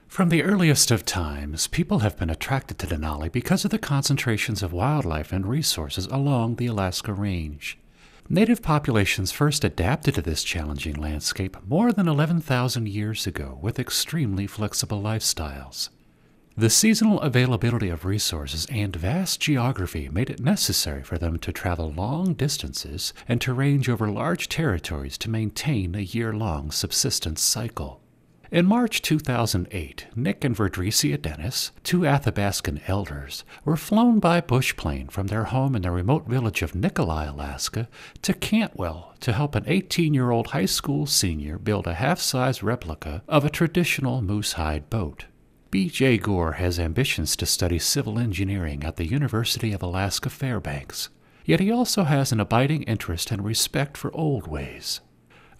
From the earliest of times, people have been attracted to Denali because of the concentrations of wildlife and resources along the Alaska Range. Native populations first adapted to this challenging landscape more than 11,000 years ago with extremely flexible lifestyles. The seasonal availability of resources and vast geography made it necessary for them to travel long distances and to range over large territories to maintain a year-long subsistence cycle. In March 2008, Nick and Verdrecia Dennis, two Athabascan elders, were flown by bushplane from their home in the remote village of Nikolai, Alaska, to Cantwell to help an 18-year-old high school senior build a half-size replica of a traditional moose-hide boat. B.J. Gore has ambitions to study civil engineering at the University of Alaska Fairbanks, yet he also has an abiding interest and respect for old ways.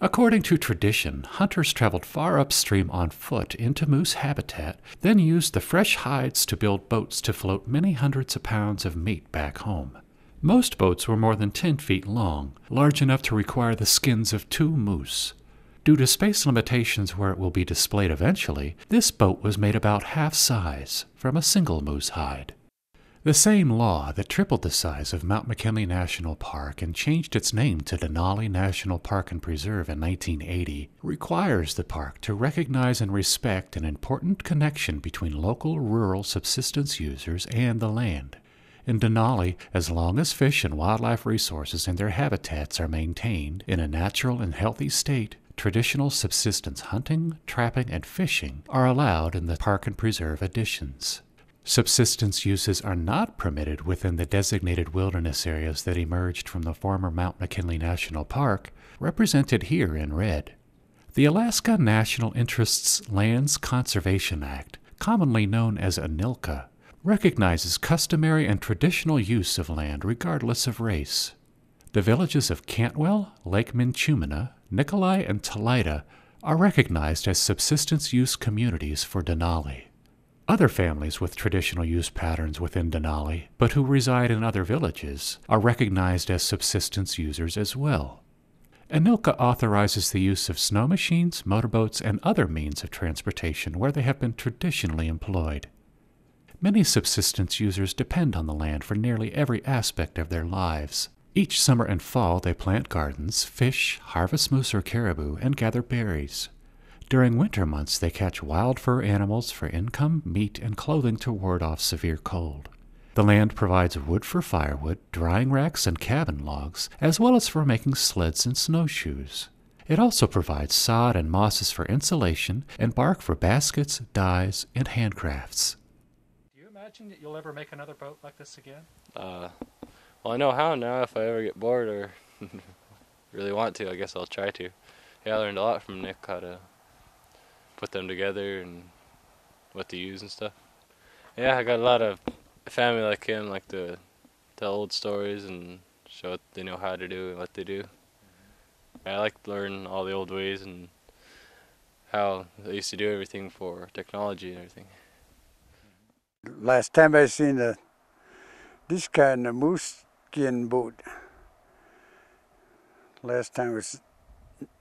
According to tradition, hunters traveled far upstream on foot into moose habitat, then used the fresh hides to build boats to float many hundreds of pounds of meat back home. Most boats were more than 10 feet long, large enough to require the skins of 2 moose. Due to space limitations where it will be displayed eventually, this boat was made about half size, from a single moose hide. The same law that tripled the size of Mount McKinley National Park and changed its name to Denali National Park and Preserve in 1980 requires the park to recognize and respect an important connection between local rural subsistence users and the land. In Denali, as long as fish and wildlife resources and their habitats are maintained in a natural and healthy state, traditional subsistence hunting, trapping, and fishing are allowed in the Park and Preserve editions. Subsistence uses are not permitted within the designated wilderness areas that emerged from the former Mount McKinley National Park, represented here in red. The Alaska National Interests Lands Conservation Act, commonly known as ANILCA, recognizes customary and traditional use of land regardless of race. The villages of Cantwell, Lake Minchumina, Nikolai, and Talida are recognized as subsistence use communities for Denali. Other families with traditional use patterns within Denali, but who reside in other villages, are recognized as subsistence users as well. ANILCA authorizes the use of snow machines, motorboats, and other means of transportation where they have been traditionally employed. Many subsistence users depend on the land for nearly every aspect of their lives. Each summer and fall they plant gardens, fish, harvest moose or caribou, and gather berries. During winter months, they catch wild fur animals for income, meat, and clothing to ward off severe cold. The land provides wood for firewood, drying racks, and cabin logs, as well as for making sleds and snowshoes. It also provides sod and mosses for insulation and bark for baskets, dyes, and handcrafts. Do you imagine that you'll ever make another boat like this again? Well, I know how now. If I ever get bored or really want to, I guess I'll try to. Yeah, I learned a lot from Nick, how to put them together and what to use and stuff. Yeah, I got a lot of family like him, like to tell old stories and show what they know how to do and what they do. I like to learn all the old ways and how they used to do everything for technology and everything. Last time I seen this kind of moose skin boat. Last time was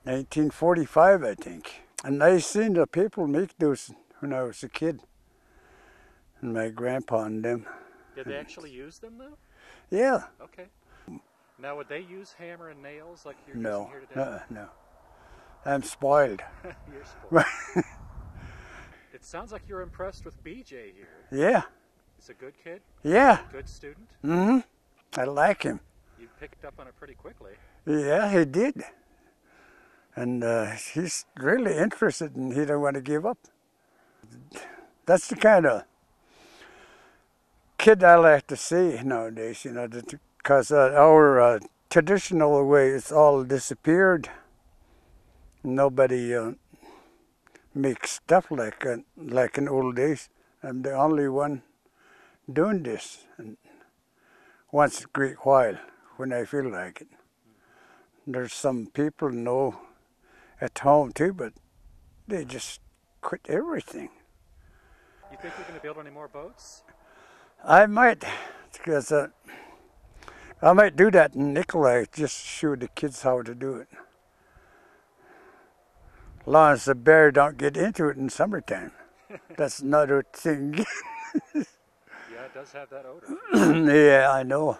1945, I think. And I seen the people make those when I was a kid. And my grandpa and them. Did they actually use them though? Yeah. Okay. Now would they use hammer and nails like you're using here today? No. I'm spoiled. You're spoiled. It sounds like you're impressed with BJ here. Yeah. He's a good kid? Yeah. Good student? Mm-hmm. I like him. You picked up on it pretty quickly. Yeah, he did. And he's really interested and he don't want to give up. That's the kind of kid I like to see nowadays, you know, because our traditional way it's all disappeared. Nobody makes stuff like in old days. I'm the only one doing this, and once a great while when I feel like it. There's some people know at home too, but they just quit everything. You think you're going to build any more boats? I might, because I might do that in Nikolai, just show the kids how to do it. As long as the bear don't get into it in summertime. That's another thing. Yeah, it does have that odor. Yeah, I know.